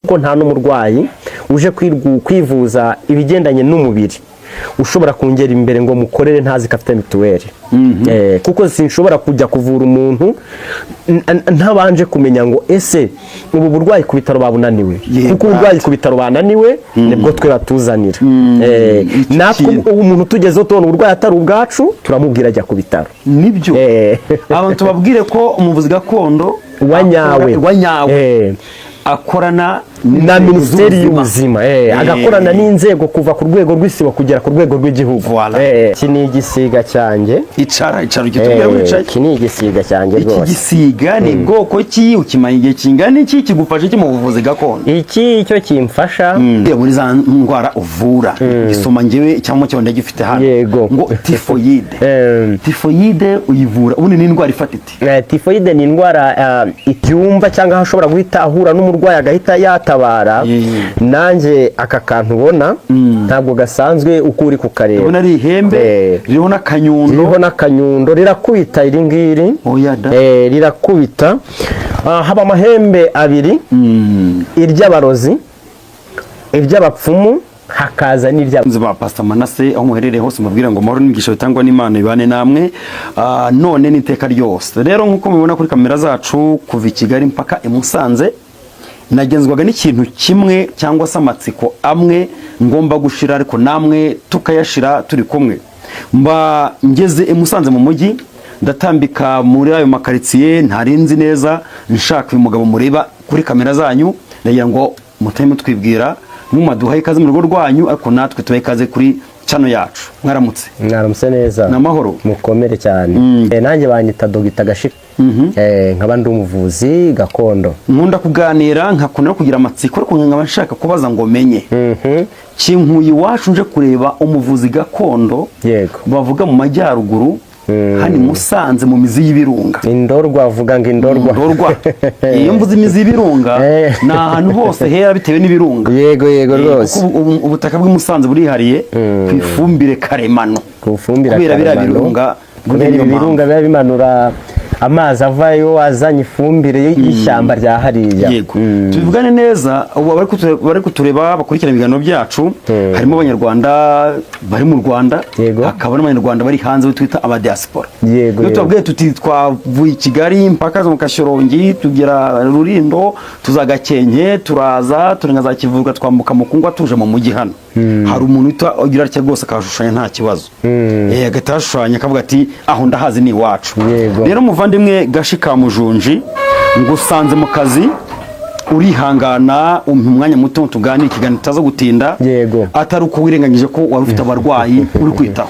ko nta n'umurwayi uje kwivuza ibigendanye n'umubiri ushobora kongera imbere ngo mukorere ntazi ko afite mituweli kuko sinshobora kujya kuvura umuntu ntabanje kumenya ngo ese ubu burwayi ku bitaro babunaniwe kuko uburwayi ku bitaro bananiwe nibwo twe batuzanira natwe umuntu tugezeho tubona uburwayi atari ubwacu turamubwira ajya ku bitaro nibyo abantu tubabwire ko umuvuzi gakondo wanyawe akorana na Minisiteri y'Ubuzima agakorana n'inzego kuva ku rwego rw'isibo kugera ku rwego rw'igihugu. Iki ni igisiga cyanjye icara gitubwira wicaye. Iki ni igisiga cyanjye rwose. Iki gisiga ni bwoko ki ukimanye igihe kingana iki kigufasha iki mu buvuzi gakondo? Iki cyo kimfasha muri za ndwara uvura gisoma ngewe cyangwa cyo ndagifite hano ngo typhoide. Typhoide uyivura ubundi ni indwara ifatiti. Typhoide ni indwara icyumba cyangwa hashobora guhita ahura n'umurwayi agahita yatabara. Nanjye aka kantu ubona ntabwo gasanzwe uko uri kukareba. Ubona ari ihembe ririho n'akanyundo rirakubita iri ngiri rirakubita haba amahembe abiri iry'abarozi iry'abapfumu hakaza n'iry'aba Pastor Manase aho muherereye hose mubwira ngo mahoro n'imigisha bitangwa n'Imana ibane namwe none n'iteka ryose. Rero nkuko mubibona kuri kamera zacu kuva i Kigali mpaka i Musanze nagenzwaga n'ikintu kimwe cyangwa se amatsiko amwe ngomba gushira ariko namwe tukayashira turi kumwe. Mba ngeze i Musanze mu mujyi ndatambika muri ayo makaritsiye ntarinzi neza nshaka uyu mugabo mureba kuri kamera zanyu ndagira ngo mutayemo twibwira mumaduhaye ikaze mu rugo rwanyu ariko natwe tubaye ikaze kuri chano yacu. Mwaramutse neza namahoro mukomere cyane. Nanjye banyita Dr. Gashika nkaba ndi umuvuzi gakondo. Nkunda kuganira nkakunda kugira amatsiko ariko nkaba nshaka kubaza ngo menye kinkuyi wacu nje kureba umuvuzi gakondo bavuga mu majyaruguru hani Musanze mu mizi y'ibirunga indorwa avuga ngo indorwa iyo mvuze imizi y'ibirunga na ahantu hose hera bitewe n'ibirunga yego rwose ubutaka bw'Musanze burihariye ku ifumbire karemano kubera birunga ibirunga biba bimanura amazi avayo azanye ifumbire y'ishyamba rya hariya. Tubivugane neza bari kutureba bakurikira ibiganiro byacu harimo abanyarwanda bari mu Rwanda hakaba n'abanyarwanda bari hanze twita aba diaspora. Iyo tubabwiye tuti twavuye i Kigali mpaka mu Kashorongi tugera Rurindo tuzagakenke turaza turenga za Kivuga twambuka Mukungwa tuje mu mujyi hano hari umuntu ugira cyo rwose akashushanya nta kibazo agatashanya akavuga ati aho ndahazi ni iwacu. Rero muvandimwe Gashika Mujunji ngusanze mu kazi urihangana umwanya muto tuganira ikiganiro tazo gutinda atari uko wirenganyije ko wari ufite abarwayi uri kwitaho.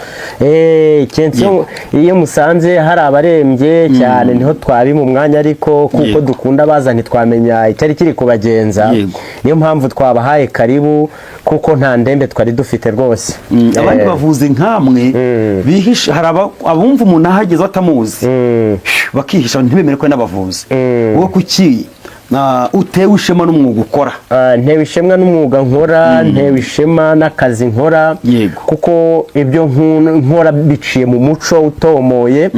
Kenso iyo Musanze hari abarembye cyane niho twari mu mwanya ariko kuko dukunda baza ntitwamenya icyari kiri kubagenza niyo mpamvu twabahaye karibu kuko nta ndembe twari dufite rwose. Abandi bavuze nkamwe bihisha hari abumva umuntu ahageze atamuzi bakihisha ntibemere ko n'abavuzi wowe kuki utewe ishema n'umwuga ukora? Ntewe ishema n'umwuga nkora ntewe ishema n'akazi nkora kuko ibyo nkora biciye mu muco utomoye.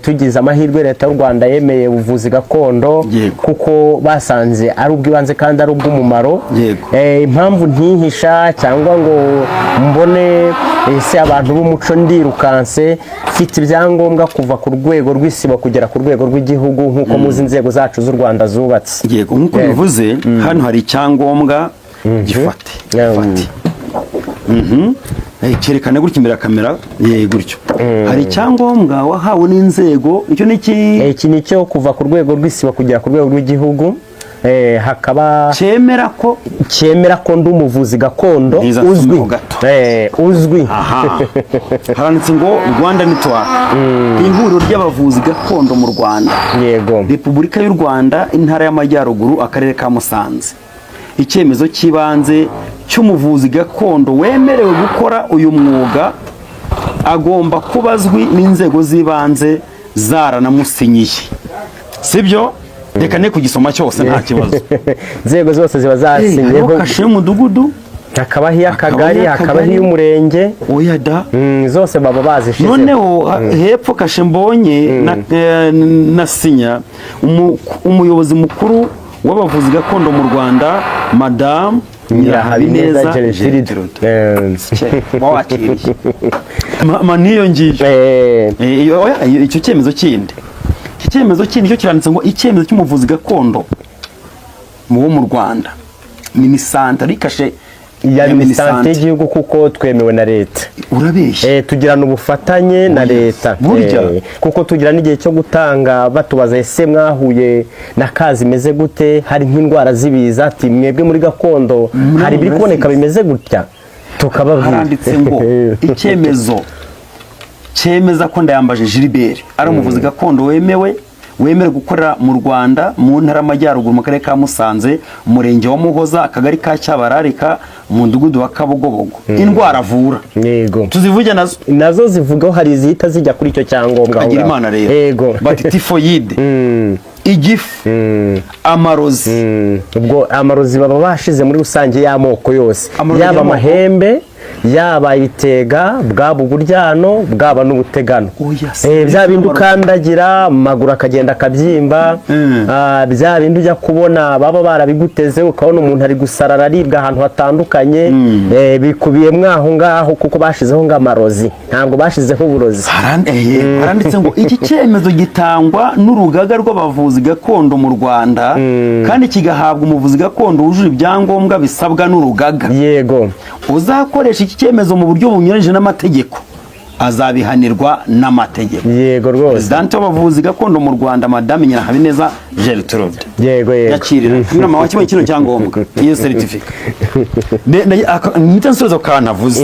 Tugize amahirwe leta y'u Rwanda yemeye ubuvuzi gakondo kuko basanze ari ubw'ibanze kandi ari ubw'umumaro. Impamvu ntihisha cyangwa ngo mbone ese abantu b'umuco ndirukanse mfite ibyangombwa kuva ku rwego rw'isibo kugera ku rwego rw'igihugu nkuko muzi inzego zacu z'u Rwanda zubatse. Nkuko bivuze hano hari icyangombwa gifate cyerekana gutya imbere ya kamera gutyo hari icyangombwa wahawe n'inzego icyo iki ni cyo kuva ku rwego rw'isibo kugera ku rwego rw'igihugu hakaba cyemera ko ndi umuvuzi gakondo uzwi haranditse ngo Rwanda Network ihuriro ry'abavuzi gakondo mu Rwanda Repubulika y'u Rwanda intara y'Amajyaruguru akarere ka Musanze. Icyemezo cy'ibanze cy'umuvuzi gakondo wemerewe gukora uyu mwuga agomba kuba azwi n'inzego z'ibanze zaranamusinyiye sibyo? Reka ne kugisoma cyose nta kibazo. Nzego zose ziba zasinyeho kashe y'umudugudu hakabaho iy'akagari hakabaho iy'umurenge zose baba bazishize. Noneho hepfo kashe mbonye na sinya umuyobozi mukuru w'abavuzi gakondo mu Rwanda Madame Nyirahabineza Gertrude. Niyo ngiyo icyo cyemezo kindi cyo kiranditse ngo icyemezo cy'umuvuzi gakondo mu bo mu Rwanda Minisante rikashe ya Minisante y'igihugu kuko twemewe na leta. Urabeshye tugirana ubufatanye na leta kuko tugira n'igihe cyo gutanga batubaza ese mwahuye na kazi imeze gute, hari nk'indwara zibiza ati mwebwe muri gakondo hari biri kuboneka bimeze gutya tukababwira. Haranditse ngo icyemezo cyemeza ko Ndayambaje Gilbert ari umuvuzi gakondo wemewe gukorera mu Rwanda mu ntara y'Amajyaruguru mu karere ka Musanze, umurenge wa Muhoza, akagari ka Cyabararika, mu mudugudu wa Kabogobogo. Indwara avura yego tuzivuge nazo zivugaho hari izihita zijya kuri icyo cyangombwa. Agira Imana rero yego bati tifoyide igifu amarozi. Ubwo amarozi baba bashize muri rusange y'amoko yose, yaba amahembe, yaba ibitega, bwaba uburyano, bwaba n'ubutegano. Bya bindi ukandagira amaguru akagenda akabyimba, bya bindi ujya kubona baba barabiguteze ukabona umuntu ari gusarara aribwa ahantu hatandukanye, bikubiye mwaho ngaho kuko bashizeho ng'amarozi, ntabwo bashizeho uburozi. Haranditse ngo iki cyemezo gitangwa n'urugaga rw'abavuzi gakondo mu Rwanda kandi kigahabwa umuvuzi gakondo wujuje ibyangombwa bisabwa n'urugaga. Yego uzakoresha iki cyemezo mu buryo bunyuranyije n'amategeko azabihanirwa n'amategeko. Yego rwose. Presidente w'abavuzi gakondo mu Rwanda Madame Nyirahabineza Gertrude. Yego yakirira nyuma wa kino cyangombwa iyo certificate nsozo kanavuze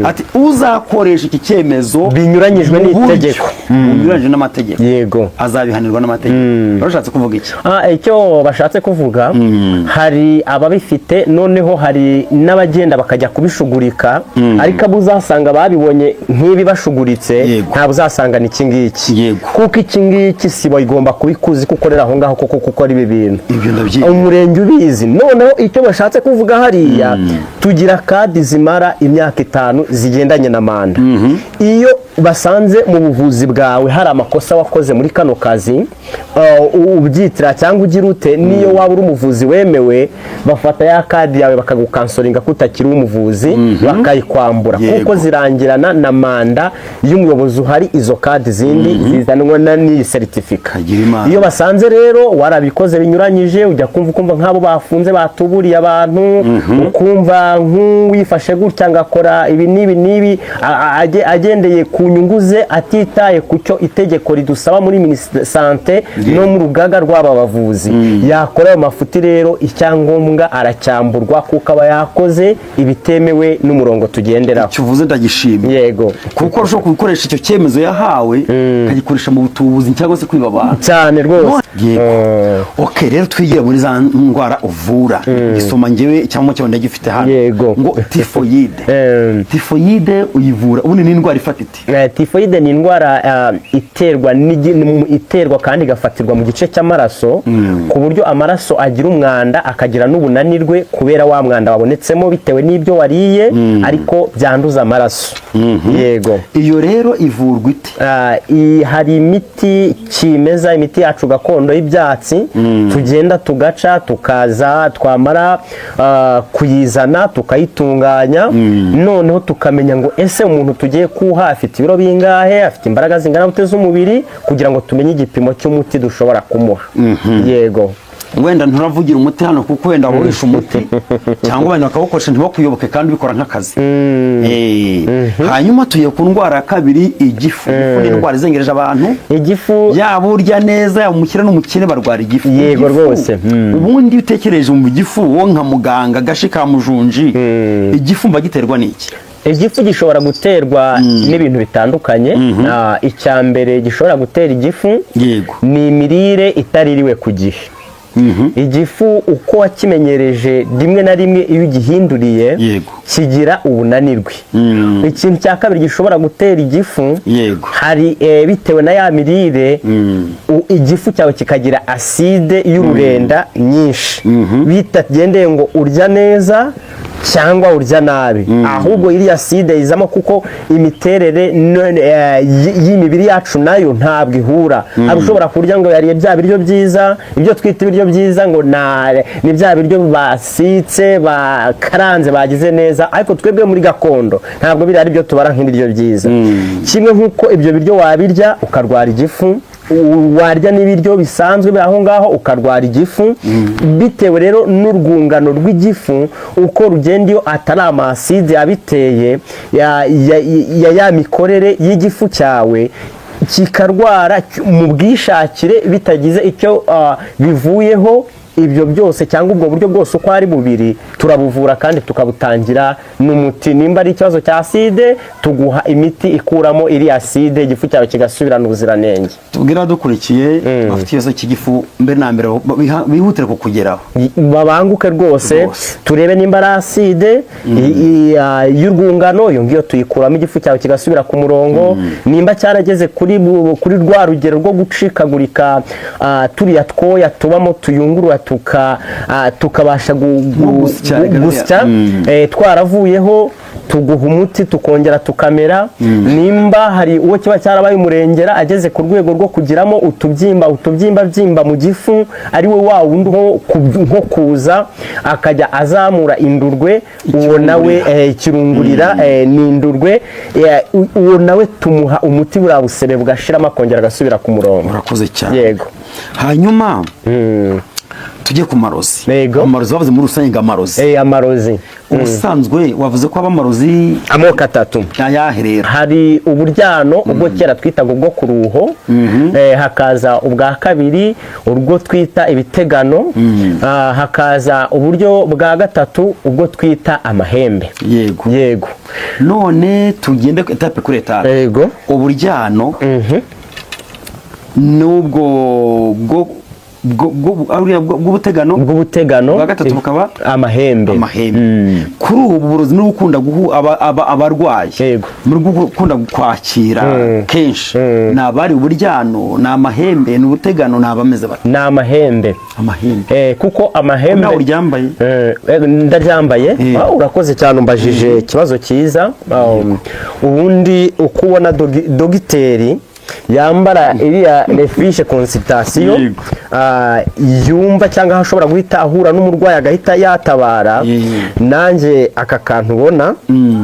ati uzakoresha iki cyemezo binyuranyijwe n'itegeko binyuranyije n'amategeko yego azabihanirwa n'amategeko. Barashatse kuvuga iki? Icyo bashatse kuvuga hari ababifite noneho hari n'abagenda bakajya kubishugurika ariko abo uzasanga babibonye nk'ibi bashuguritse ntabwo uzasanga ni iki ngiki kuko iki ngiki sibo igomba kubikuzi kukorera aho ngaho kuko ari ibintu umurenge ubizi. Noneho icyo bashatse kuvuga hariya tugira kadi zimara imyaka 5 zigendanye na manda. Iyo basanze mu buvuzi bwawe hari amakosa wakoze muri kano kazi ubyitira cyangwa ugira ute niyo waba uri umuvuzi wemewe bafata ya kadi yawe bakagukansoringa kutakiri umuvuzi bakayikwambura kuko zirangirana na manda y'umuyobozi uhari. Izo kadi zindi zizanwa n'iyi certificate. Iyo basanze rero warabikoze binyuranyije ujya kumva nk'abo bafunze batuburiye abantu ukumva nk'uwifashe gutya ngakora ibi n'ibi agendeye ku nyungu ze atitaye ku cyo itegeko ridusaba muri Minisante no mu rugaga rw'aba bavuzi yakora ayo mafuti rero icyangombwa aracyamburwa kuko aba yakoze ibitemewe n'umurongo tugenderaho. Cyuvuze ndagishimye yego kuko ushobora gukoresha icyo cyemezo yahawe akagikoresha mu butubuzi cyangwa se kwiba abantu cyane rwose. Okay rero twigiye muri za ndwara uvura gisoma ngewe cyangwa cyo ndagifite hano ngo tifoyide. Tifoyide uyivura ubundi ni indwara ifatite. Tifoyide ni indwara iterwa kandi igafatirwa mu gice cy'amaraso ku buryo amaraso agira umwanda akagira n'ubunanirwe kubera wa mwanda wabonetsemo bitewe n'ibyo wariye ariko byanduza amaraso. Yego iyo rero ivurwa ite? Hari imiti kimeza, imiti yacu gakondo y'ibyatsi tugenda tugaca tukaza twamara kuyizana tukayitunganya noneho tukamenya ngo ese umuntu tugiye kuha afite ibiro bingahe, afite imbaraga zingana gute z'umubiri kugira ngo tumenye igipimo cy'umuti dushobora kumuha. Yego wenda nturavugira umuti hano kuko wenda wawisha umuti cyangwa abantu bakawukoresha ntibakuyoboke kandi ubikora nk'akazi. Hanyuma tuye ku ndwara ya kabiri igifu. Ni indwara izengereje abantu. Igifu yaba urya neza yaba umukire n'umukene barwara igifu. Yego rwose. Ubundi utekereje mu gifu wo nka muganga gashi ka mujunji igifu mbagiterwa n'iki? Igifu gishobora guterwa n'ibintu bitandukanye. Icya mbere gishobora gutera igifu ni imirire itaririwe ku gihe. Igifu uko wakimenyereje rimwe na rimwe iyo ugihinduriye kigira ubunanirwe. Ikintu cya kabiri gishobora gutera igifu hari bitewe na ya mirire igifu cyawe kikagira aside y'ururenda nyinshi bitagendeye ngo urya neza cyangwa urya nabi, ahubwo iriya acide izamo kuko imiterere y'imibiri yacu nayo ntabwo ihura. Hari ushobora kurya ngo yariye bya biryo byiza, ibyo twita ibiryo byiza ngo ni bya biryo basitse bakaranze bagize neza, ariko twebwe muri gakondo ntabwo biri ari byo tubara nk'ibiryo byiza. Kimwe nk'uko ibyo biryo wabirya ukarwara igifu, warya n'ibiryo bisanzwe aho ngaho ukarwara igifu, bitewe rero n'urwungano rw'igifu uko rugenda iyo atari amaside abiteye ya mikorere y'igifu cyawe kikarwara mu bwishakire bitagize icyo bivuyeho. Ibyo byose cyangwa ubwo buryo bwose uko ari bubiri turabuvura kandi tukabutangira n'umuti. Nimba ari ikibazo cya acide tuguha imiti ikuramo iri acide, igifu cyawe kigasubirana ubuziranenge. Tubwira dukurikiye bafite ikibazo cy'igifu mbere na mbere bihutire kukugeraho, babanguke rwose turebe nimba ari acide y'urwungano, iyo ngiyo tuyikuramo igifu cyawe kigasubira ku murongo. Nimba cyarageze kuri rwa rugero rwo gucikagurika, turiya twoya tubamo tuyungurura tukabasha gusya, twaravuyeho tuguha umuti tukongera tukamera. Nimba hari uwo kiba cyarabaye umurengera ageze ku rwego rwo kugiramo utubyimba mu gifu, ari we wa wundi nko kuza akajya azamura indurwe, uwo nawe ikirungurira ni indurwe, uwo nawe tumuha umuti buriya busebe bugashiramo akongera agasubira ku murongo. Murakoze cyane. Yego. Hanyuma tujye ku marozi. Amarozi bavuze muri rusange amarozi. Amarozi ubusanzwe wavuze ko abamarozi amoko atatu. Ayaherera hari uburyano ubwo kera twitaga ubwo ku ruho, hakaza ubwa kabiri urwo twita ibitegano, hakaza uburyo bwa gatatu ubwo twita amahembe. Yego. None tugende etape kuri etape. Yego. Uburyano nubwo bw'ubutegano bwa gatatu bukaba amahembe. Kuri ubu burozi no gukunda abarwayi muri gukunda kwakira kenshi ni abari uburyano, ni amahembe, ni ubutegano, ni abameze bati ni amahembe. Kuko amahembe nawe uryambaye. Ndaryambaye. Urakoze cyane, umbajije ikibazo cyiza. Ubundi uko ubona dogiteri yambara iriya refishe consultation, yumva cyangwa ashobora guhita ahura n'umurwayi agahita yatabara, nanjye aka kantu ubona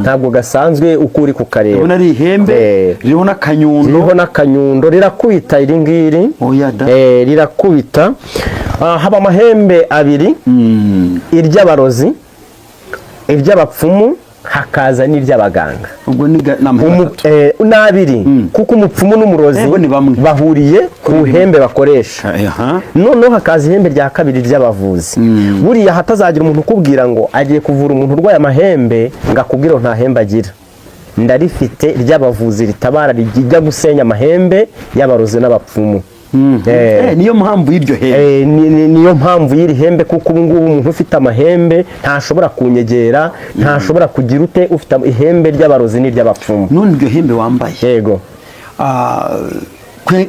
ntabwo gasanzwe uko uri kukareba. Ubona ari ihembe ririho n'akanyundo, rirakubita iri ngiri, rirakubita. Haba amahembe abiri, iry'abarozi, iry'abapfumu, hakaza n'iry'abaganga. Ubwo ni n'abiri kuko umupfumu n'umurozi bahuriye ku ihembe bakoresha. Noneho hakaza ihembe rya kabiri ry'abavuzi. Buriya hatazagira umuntu ukubwira ngo agiye kuvura umuntu urwaye amahembe ngo akubwire nta hembe agira. Ndarifite ry'abavuzi ritabara rijya gusenya amahembe y'abarozi n'abapfumu. Niyo mpamvu y'iryo hembe. Niyo mpamvu y'iri hembe, kuko ubu ngubu umuntu ufite amahembe ntashobora kunyegera, ntashobora kugira ufite ihembe ry'abarozi n'iry'abapfumu. None iryo hembe wambaye, yego,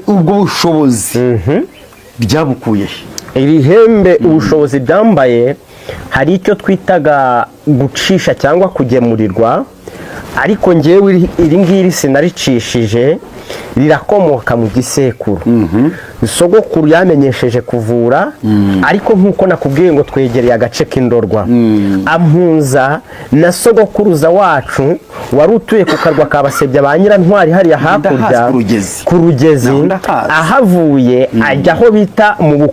ubwo bushobozi byabukuye. Iri hembe ubushobozi byambaye, hari icyo twitaga gucisha cyangwa kugemurirwa, ariko ngewe iri ngiri sinaricishije, rirakomoka mu gisekuru. Sogokuru yamenyesheje kuvura, ariko nk'uko nakubwiye ngo twegereye agace k'indorwa, ampuza na sogokuruza wacu wari utuye ku karwa ka Basebya ba Nyirantwari hariya hakurya ku Rugezi. Ahavuye ajya aho bita mu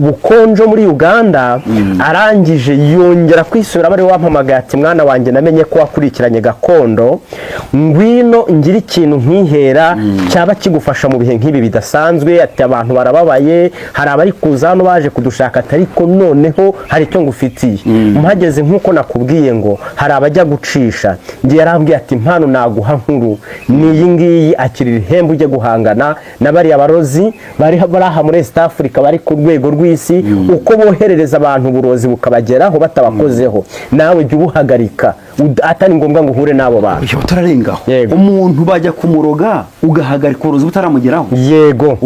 Bukonjo muri Uganda, arangije yongera kwisura bari wampamagaye ati mwana wanjye namenye ko wakurikiranye gakondo, ngwino ngira ikintu nkihera cyaba kigufasha mu bihe nk'ibi bidasanzwe. Ati abantu barababaye, hari abari kuza hano baje kudushaka, ariko noneho hari icyo ngufitiye. Mpageze nk'uko nakubwiye ngo hari abajya gucisha, ngiye yarambwiye ati impano naguha nkuru niyi ngiyi, akirira ihembe ujye guhangana na bariya barozi bari aha muri East Africa bari ku rwego rw'isi. Uko boherereza abantu uburozi bukabageraho batabakozeho, nawe jya ubuhagarika atari ngombwa ngo uhure n'abo bantu. Iyo turarengaho umuntu bajya kumuroga ugahagarika uburozi butaramugeraho. Yego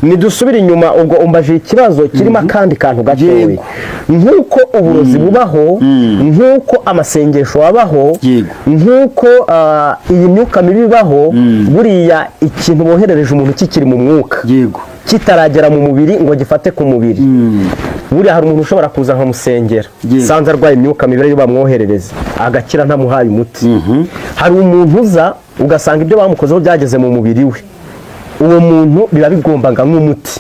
nidusubire inyuma ubwo umbaje ikibazo kirimo akandi kantu gatoya nk'uko uburozi bubaho nk'uko amasengesho abaho nk'uko iyi myuka mibi ibaho buriya ikintu boherereje umuntu kikiri mu mwuka kitaragera mu mubiri ngo gifate ku mubiri buriya hari umuntu ushobora kuza nkamusengera sanze arwaye imyuka mibi yo bamwoherereza agakira ntamuhaye umuti. hari umuntu uza ugasanga ibyo bamukozeho byageze mu mubiri we, uwo muntu biba bigombaga nk'umuti.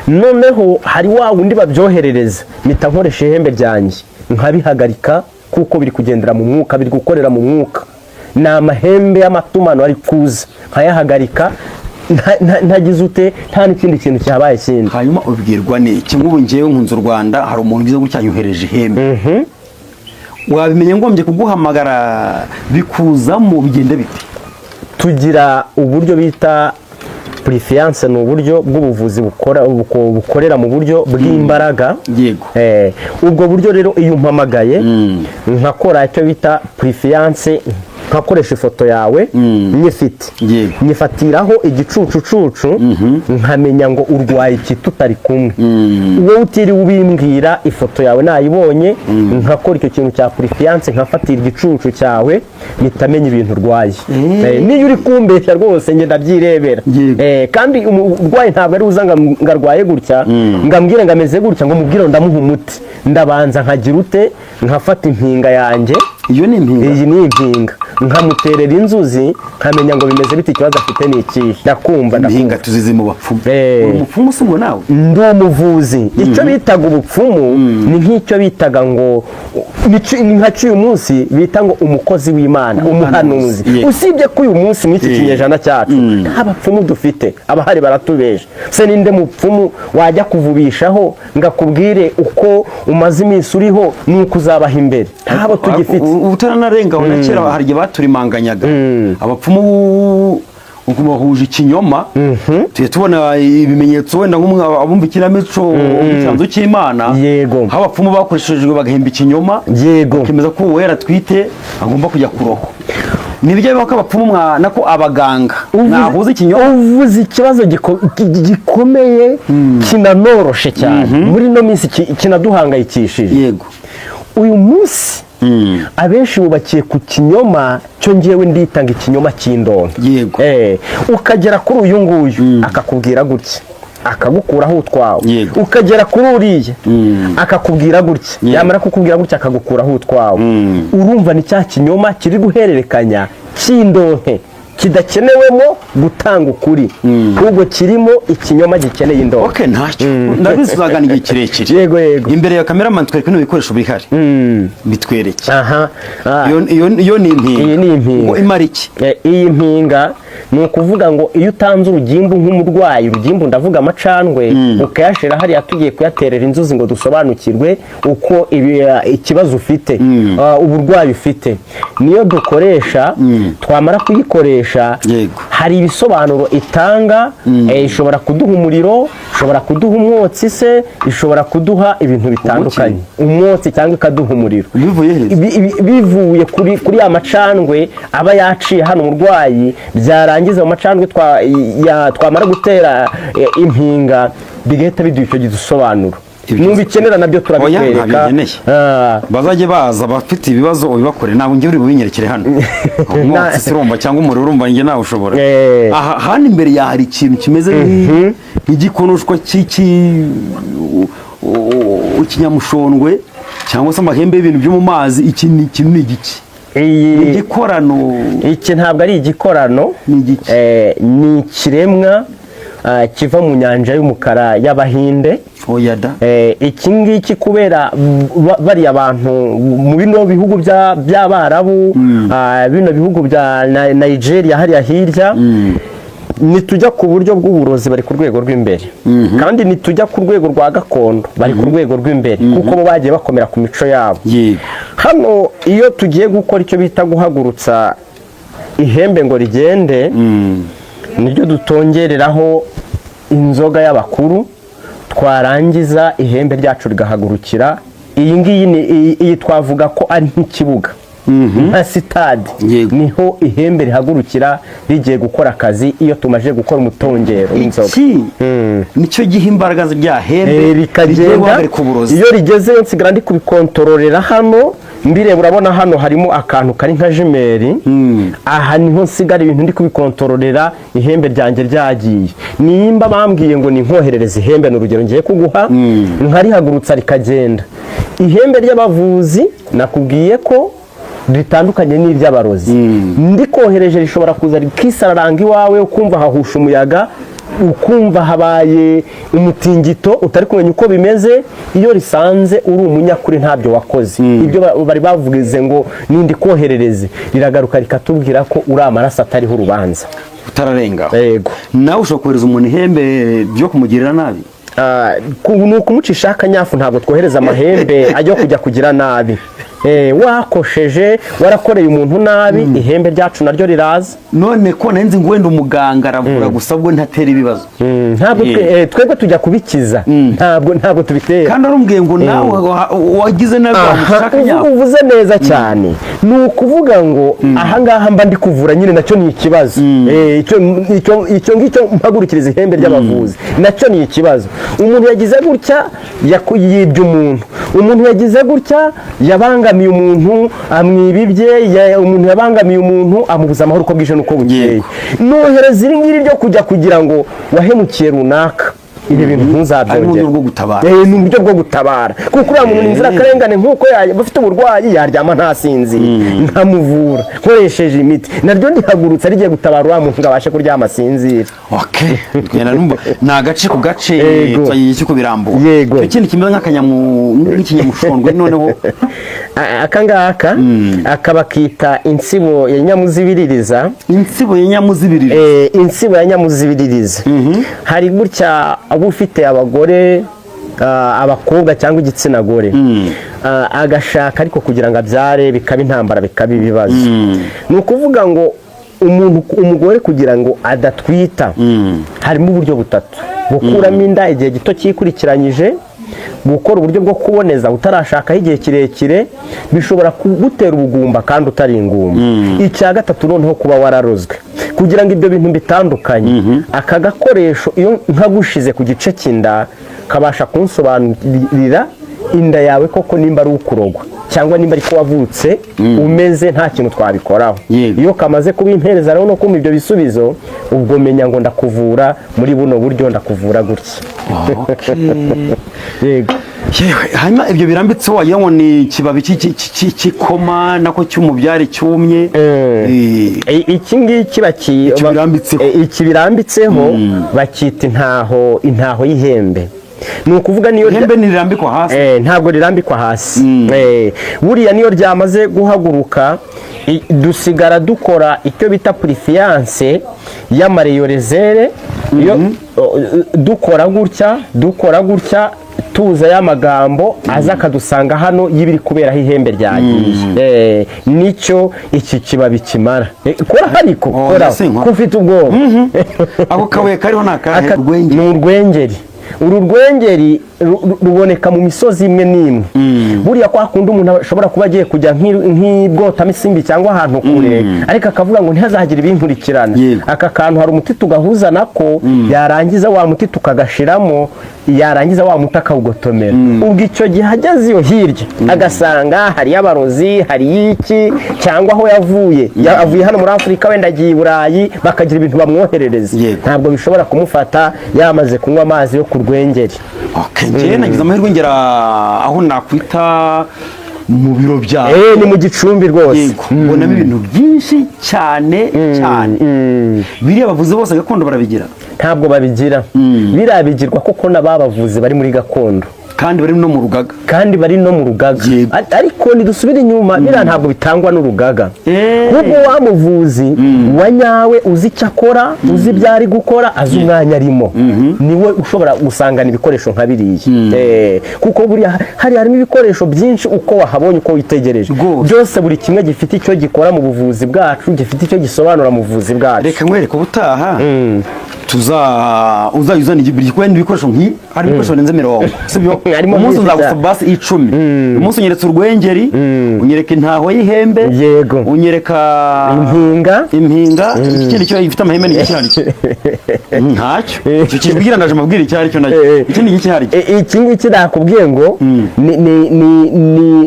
Noneho hari wa wundi babyoherereza mpita nkoresha ihembe ryanjye nkabihagarika kuko biri kugendera mu mwuka, biri gukorera mu mwuka, ni amahembe y'amatumano ari kuza nkayahagarika ntagize ute nta n'ikindi kintu cyabaye kindi. Hanyuma ubwirwa n'iki? Nk'ubu ngewe nkunze u Rwanda hari umuntu ugize gutya yohereje ihembe wabimenye ngombye kuguhamagara bikuzamo bigende bite? Tugira uburyo bita Prefiance, ni uburyo bw'ubuvuzi bukorera mu buryo bw'imbaraga. Ubwo buryo rero iyo umpamagaye nkakora icyo bita Prefiance, nkakoresha ifoto yawe nyifite nyifatiraho igicucucucu nkamenya ngo urwaye iki tutari kumwe, wowe utiriwe ubimbwira ifoto yawe nayibonye nkakora icyo kintu cya Prefiance nkafatira igicucu cyawe mitamenya ibintu urwaye. Niyo uri kumbeshya rwose nge ndabyirebera. Kandi umurwayi ntabwo ari uza ngarwaye gutya ngambwire ngameze gutya ngo mubwire ndamuha umuti, ndabanza nkagira ute nkafata impinga yanjye. Iyo ni impinga? Iyi ni impinga, nkamuterera inzuzi nkamenya ngo bimeze bite, ikibazo afite ni ikihe. Ndakumva impinga tuzizi mu bapfumu. Umupfumu si ngo nawe ndi umuvuzi. Icyo bitaga ubupfumu ni nk'icyo bitaga ngo nka uyu munsi bita ngo umukozi w'Imana, umuhanuzi. Usibye ko uyu munsi muri iki kinyejana cyacu nta bapfumu dufite, abahari baratubesha. Se ninde mupfumu wajya kuvubishaho ngakubwire uko umaze iminsi uriho nuko uzabaha imbere? Ntabo tugifite. Utaranarengaho na kera hari igihe baturimanganyaga abapfumu bahuje ikinyoma. Tuye tubona ibimenyetso wenda nk'abumva ikinamico igicanzo cy'Imana, aho abapfumu bakoreshejwe bagahimba ikinyoma bakemeza ko uwera twite agomba kujya kuroho. Nibyo bako abapfumu nako abaganga nahuza ikinyoma. Uvuze ikibazo gikomeye kinanoroshe cyane muri no minsi kinaduhangayikishije. Uyu munsi abenshi bubakiye ku kinyoma cyo ngewe nditanga ikinyoma cy'indonke. Ukagera kuri uyu nguyu akakubwira gutya akagukuraho utwawe, ukagera kuri uriya akakubwira gutya, yamara kukubwira gutya akagukuraho utwawe. Urumva ni cya kinyoma kiri guhererekanya cy'indonke kidakenewemo gutanga ukuri, ahubwo kirimo ikinyoma gikeneye indonke. Ntacyo ndabizagana igihe kirekire. Imbere ya cameraman twereke n'ibikoresho bihari bitwereke. Iyo ni impinga. Imara iki? Iyi mpinga ni ukuvuga ngo iyo utanze urugimbu nk'umurwayi, urugimbu ndavuga amacandwe, ukayashira hariya tugiye kuyaterera inzuzi ngo dusobanukirwe uko ikibazo ufite, uburwayi ufite, niyo dukoresha. Twamara kuyikoresha hari ibisobanuro itanga. Ishobora kuduha umuriro, ishobora kuduha umwotsi, se ishobora kuduha ibintu bitandukanye, umwotsi cyangwa ikaduha umuriro bivuye kuri ya macandwe aba yaciye hano umurwayi. Byarangiza mu macandwe twamara gutera impinga bigahita biduha icyo gisobanuro. Nubikenera nabyo turabikwereka. Bazajye baza bafite ibibazo ubibakore, nawe ngiye uri bubinyerekere hano. Umwotsi siromba cyangwa umuriro urumva nge nawe ushobora. Hano imbere ya hari ikintu kimeze nk'igikonoshwa ikinyamushondwe cyangwa se amahembe y'ibintu byo mu mazi. Iki ni igiki? Igikorano. Iki ntabwo ari igikorano, ni ikiremwa kiva mu nyanja y'umukara y'Abahinde. Iki ngiki kubera bari abantu mu bino bihugu by'Abarabu, bino bihugu bya Nigeria hariya hirya, nitujya ku buryo bw'uburozi bari ku rwego rw'imbere, kandi nitujya ku rwego rwa gakondo bari ku rwego rw'imbere kuko bo bagiye bakomera ku mico yabo. Hano iyo tugiye gukora icyo bita guhagurutsa ihembe ngo rigende, niryo dutongereraho inzoga y'abakuru, twarangiza ihembe ryacu rigahagurukira. Iyi ngiyi twavuga ko ari nk'ikibuga. nka sitade niho ihembe rihagurukira rigiye gukora akazi iyo tumaze gukora umutongero w'inzoga. Nicyo gihe imbaraga rya hembe rikagenda, iyo rigezeyo nsigara ndi kubikontororera hano mbireba, urabona hano harimo akantu kari nka jimeri, aha niho nsigara ibintu ndi kubikontororera ihembe ryanjye ryagiye. Nimba bambwiye ngo ninkoherereze ihembe, n'urugero ngiye kuguha, nkarihagurutsa rikagenda. Ihembe ry'abavuzi nakubwiye ko ritandukanye n'iry'abarozi. Ndikohereje rishobora kuza rikisararanga iwawe, ukumva hahusha umuyaga, ukumva habaye umutingito utari kumenya uko bimeze. Iyo risanze uri umunyakuri ntabyo wakoze, ibyo bari bavugize ngo nindi koherereze, riragaruka rikatubwira ko uri amaraso atariho urubanza, utararengaho. Yego. Nawe ushobora kohereza umuntu ihembe byo kumugirira nabi? Ni ukumucisha akanyafu, ntabwo twohereza amahembe ajya kujya kugira nabi. Wakosheje, warakoreye umuntu nabi, ihembe ryacu naryo riraza. None ko nenze ngo wenda umuganga aravura gusa bwo ntatera ibibazo. Ntabwo twebwe tujya kubikiza, ntabwo tubitera. Kandi arumbwiye ngo nawe wagize nabi wamushaka. Uvuze neza cyane. Ni ukuvuga ngo ahangaha mba ndi kuvura nyine, nacyo ni ikibazo. Icyo ngicyo mpagurukiriza ihembe ry'abavuzi, nacyo ni ikibazo. Umuntu yagize gutya yibye umuntu, umuntu yagize gutya yabangamiye umuntu, amwibibye, umuntu yabangamiye umuntu amubuza amahoro uko bwije nuko bukeye. Nohereza iri ngiri ryo kujya kugira ngo wahemukiye runaka, ibi bintu ntuzabyongera. Ni uburyo bwo gutabara. Ni uburyo bwo gutabara, kuko uriya muntu ni inzirakarengane, nk'uko bafite uburwayi yaryama ntasinzire, nkamuvura nkoresheje imiti, naryo ndihagurutsa rigiye gutabara uriya muntu ngo abashe kuryama asinzire. Ni agace ku gace cyo kubirambura. Yego. Ikindi kimeze nk'ikinyamushondwe noneho akangaka akaba kita insibo ya nyamuzibiririza. Insibo ya nyamuzibiririza. Insibo ya nyamuzibiririza. Hari gutya abo ufite abagore, abakobwa cyangwa igitsina gore, agashaka ariko kugira ngo abyare bikaba intambara, bikaba ibibazo. Ni ukuvuga ngo umugore kugira ngo adatwita harimo uburyo butatu: gukuramo inda igihe gito cyikurikiranyije, gukora uburyo bwo kuboneza utarashakaho igihe kirekire, bishobora kugutera ubugumba kandi utari ingumba. Icya gatatu noneho kuba wararozwe. Kugira ngo ibyo bintu bitandukanye, aka gakoresho iyo nkagushize ku gice cy'inda kabasha kunsobanurira inda yawe koko nimba ari ukurogwa cyangwa nimba ariko wavutse umeze nta kintu twabikoraho. Iyo kamaze kubimpereza rero no kumva ibyo bisubizo, ubwo menya ngo ndakuvura muri buno buryo, ndakuvura gutya. Yego. Hanyuma ibyo birambitse wagira ngo ni ikibabi cy'ikoma nako cy'umubyari cyumye. Iki ngiki iki birambitseho bakita intaho y'ihembe. Ni ukuvuga niyo ihembe ntirambikwa hasi. Ntabwo rirambikwa hasi. Buriya niyo ryamaze guhaguruka, dusigara dukora icyo bita purifiyanse y'amareyorezere. Dukora gutya tuza y'amagambo aza akadusanga hano y'ibiri kuberaho ihembe ryagiye. Nicyo iki kibabi kimara. Kora hariko ko ufite ubwoba. Ako kabuye kariho n'akahe? Ni urwengeri. Uru rwengeri ruboneka mu misozi imwe n'imwe. Buriya kwa kundi umuntu ashobora kuba agiye kujya nk'ibwotamisimbi cyangwa ahantu kure, ariko akavuga ngo ntihazagire ibinkurikirana. Aka kantu hari umuti tugahuza nako, yarangiza wa muti tukagashiramo, yarangiza wa muti akawugotomera. Ubwo icyo gihe ageze iyo hirya agasanga hari abarozi, hari iki, cyangwa aho yavuye hano muri Afurika wenda agiye i Burayi, bakagira ibintu bamwoherereza. Ntabwo bishobora kumufata yamaze kunywa amazi yo ku rwengeri. Njye nagize amahirwe ngera aho nakwita mu biro byawe. Ni mu Gicumbi rwose. Mbonamo ibintu byinshi cyane. Biriya bavuze bose gakondo barabigira? Ntabwo babigira. Birabigirwa koko n'ababavuzi bari muri gakondo. Kandi bari no mu rugaga. Ariko nidusubira inyuma, biriya ntabwo bitangwa n'urugaga. Kuko wa muvuzi wa nyawe uzi icyo akora, uzi ibyo ari gukora, azi umwanya arimo, niwe ushobora gusangana ibikoresho nka biriya. Kuko buriya harimo ibikoresho byinshi uko wahabonye, uko witegereje. Byose buri kimwe gifite icyo gikora mu buvuzi bwacu, gifite icyo gisobanura mu buvuzi bwacu. Reka nkwereke ubutaha uzayuzana igikundi ibikoresho hari ibikoresho birenze 90 sibyo umunsi nzagufa basi 10 umunsi unyeretse urwengeri unyereka intaho y'ihembe yego unyereka impinga ikindi cyo ifite amahembe n'icyari ntacyo icyo kibwira ndaje mabwira icyari cyo nacyo ikindi gihari iki ngiki nakubwiye ngo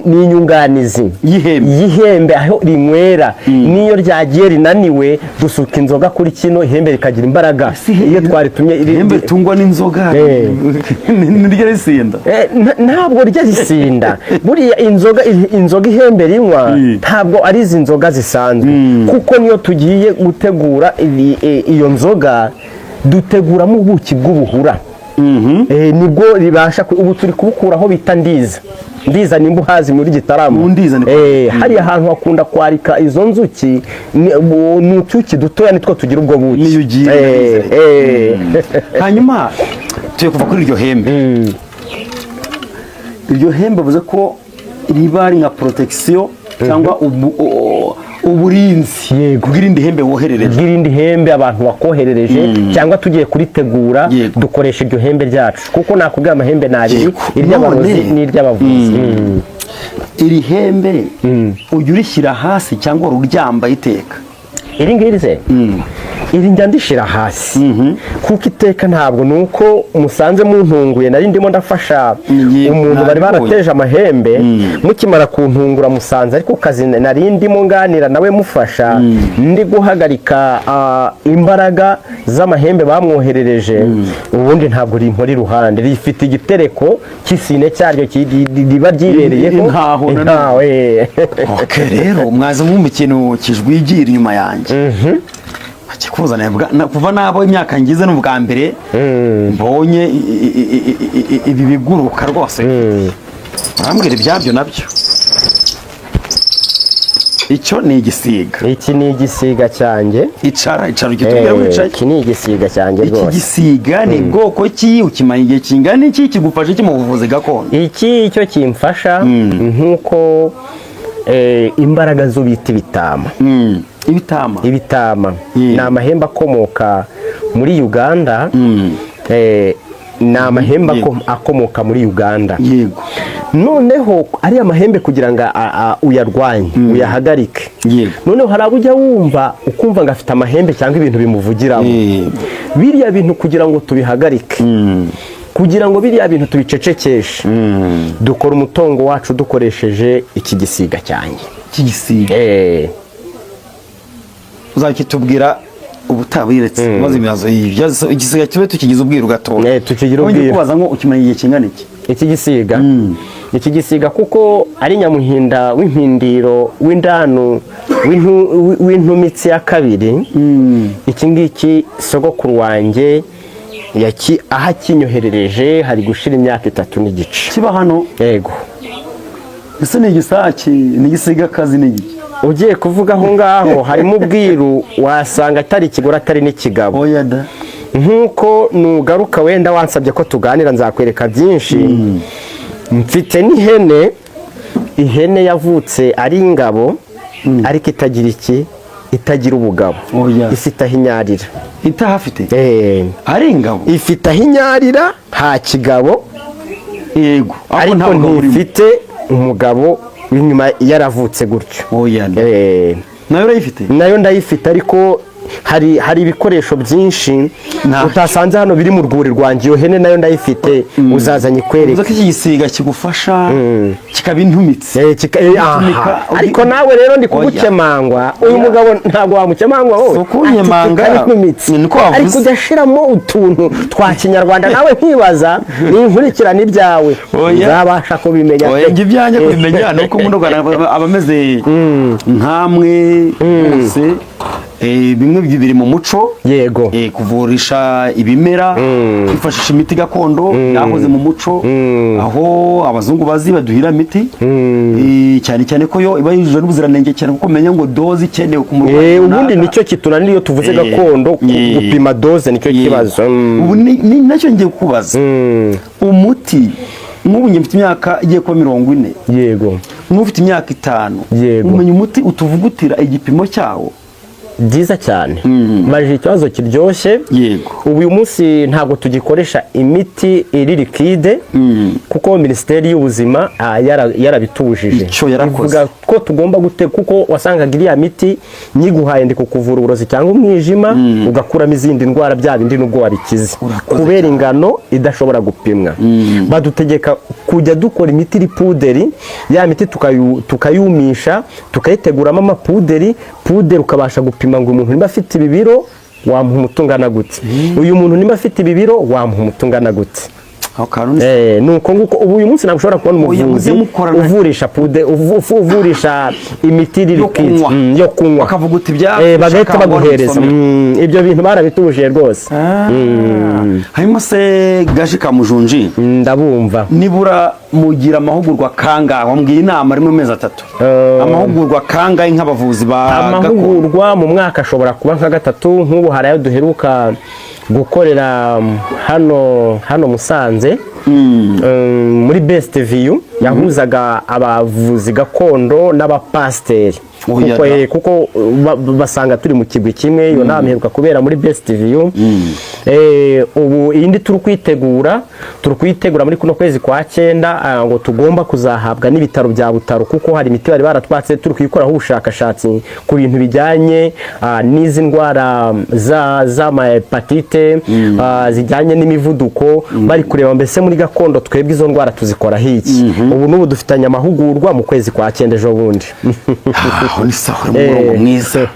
ni inyunganizi y'ihembe aho rinywera niyo ryagiye rinaniwe dusuka inzoga kuri kino ihembe rikagira imbaraga iyo twaritumye ihembe tungwa n'inzoga niryo risinda ntabwo ryo risinda buriya inzoga ihembe rinywa ntabwo ari izi nzoga zisanzwe kuko niyo tugiye gutegura iyo nzoga duteguramo ubuki bw'ubuhura nibwo ribasha ubu turi kubukuraho bita ndiza nimba uhazi muri Gitarama hariya ahantu hakunda kwarika izo nzuki ni utuki dutoya nitwo tugira ubwo buki hanyuma tuye kuva kuri iryo hembe bavuze ko riba ari nka protection cyangwa uburinzi bw'irindi hembe woherereje bw'irindi hembe abantu bakoherereje cyangwa tugiye kuritegura dukoresha iryo hembe ryacu kuko nakubwira amahembe nabiri iry'abarozi n'iry'abavuzi iri hembe ujya urishyira hasi cyangwa uryambaye iteka iri ngiri se iri njya ndishyira hasi kuko iteka ntabwo ni uko musanze muntunguye nari ndimo ndafasha umuntu bari barateje amahembe mukimara kuntungura musanze ariko kazi nari ndimo nganira nawe mufasha ndi guhagarika imbaraga z'amahembe bamwohererereje ubundi ntabwo rimpora iruhande rifite igitereko cy'isine cyaryo riba ryibereyeho ntawe rero mwaza mu kintu kijwigira inyuma yanjye kikuzana kuva nabo imyaka ngize n'ubwa mbere mbonye ibi biguruka rwose barambwira ibyabyo nabyo icyo ni igisiga iki ni igisiga cyanjye icara ugitubwira wicaye iki ni igisiga cyanjye rwose iki gisiga ni bwoko ki ukimara igihe kingana iki kigufasha iki mu buvuzi gakondo iki icyo kimfasha nk'uko imbaraga zo bita ibitama ni amahembe akomoka muri Uganda ni amahembe akomoka muri Uganda noneho ari amahembe kugira ngo uyarwanye uyahagarike noneho hari abo ujya wumva ukumva ngo afite amahembe cyangwa ibintu bimuvugiramo biriya bintu kugira ngo tubihagarike kugira ngo biriya bintu tubicecekeshe dukora umutongo wacu dukoresheje iki gisiga cyanjye uzakitubwira ubutabiretse maze ibibazo igisiga kibe tukigize ubwiru gatoya tukigira ubwiru kubaza ngo ukimara igihe kingana iki gisiga kuko ari nyamuhinda w'impindiro w'indanu w'intumitsi ya kabiri iki ngiki sogokuru wanjye aho akinyoherereje hari gushira imyaka 3 n'igice kiba hano yego ese ni igisaki ni igisigakazi ni iki ugiye kuvuga aho ngaho harimo ubwiru wasanga atari ikigore atari n'ikigabo nk'uko nugaruka wenda wansabye ko tuganira nzakwereka byinshi mfite ihene yavutse ari ingabo ariko itagira ubugabo ifite aho inyarira itahafite ari ingabo ifite aho inyarira nta kigabo yego ariko ntifite umugabo inyuma yaravutse gutyo nayo urayifite nayo ndayifite ariko hari ibikoresho byinshi utasanze hano biri mu rwuri rwanjye iyo hene nayo ndayifite uzazanye kwereka iki gisiga kigufasha kikaba intumitse ariko nawe rero ndi kugukemangwa uyu mugabo ntabwo wamukemangwa wowe ariko udashiramo utuntu twa kinyarwanda nawe nkibaza n'inkurikirane ibyawe uzabasha kubimenya ibyanjye kubimenya ni uko umuntu aba ameze nkamwe bose bimwe biri mu muco yego kuvurisha ibimera kwifashisha imiti gakondo yahoze mu muco aho abazungu bazi baduhira imiti cyane cyane ko yo iba yujuje n'ubuziranenge cyane kuko menya ngo doze ikenewe ku murwayi ubundi nicyo kitunanira iyo tuvuze gakondo gupima doze nicyo kibazo ubu ni nacyo ngiye kubaza umuti nk'ubu njye mfite imyaka igiye kuba 40 yego nk'ufite imyaka 5 umenya umuti utuvugutira igipimo cyawo byiza cyane maje ikibazo kiryoshye yego ubu uyu munsi ntabwo tugikoresha imiti iri liquide kuko Minisiteri y'Ubuzima yarabitubujije ivuga ko tugomba kuko wasangaga iriya miti nyiguhaye ndi kukuvura uburozi cyangwa umwijima ugakuramo izindi ndwara bya bindi nubwo wabikize kubera ingano idashobora gupimwa badutegeka kujya dukora imiti iri puderi ya miti tukayumisha tukayiteguramo amapuderi ukabasha gupima ngo umuntu niba afite ibi biro wamuha umuti ungana gute uyu muntu niba afite ibi biro wamuha umuti ungana gute nuko nguko ubu uyu munsi ntabwo ushobora kubona umuvuzi uvurisha uvurisha imiti yo kunywa bakavuga uti bagahita baguhereza ibyo bintu barabitubujije rwose harimo se Gashi Kamujunji ndabumva nibura mugira amahugurwa kangahe wambwiye inama rimwe mu mezi 3 amahugurwa kangahe nk'abavuzi amahugurwa mu mwaka ashobora kuba nka 3 nk'ubu harayo duheruka gukorera hano Musanze muri Best View yahuzaga abavuzi gakondo n'abapasteri kuko basanga turi mu kigwi kimwe iyo nama iheruka kubera muri Best View ubu indi turi kwitegura muri kuno kwezi kwa 9 ngo tugomba kuzahabwa n'ibitaro bya Butaro kuko hari imiti bari baratwatse turi kwikoraho ubushakashatsi ku bintu bijyanye n'izi ndwara za hepatite zijyanye n'imivuduko bari kureba mbese muri gakondo twebwe izo ndwara tuzikora hiki ubu n'ubu dufitanye amahugurwa mu kwezi kwa 9 ejo bundi ni sawa umurongo mwiza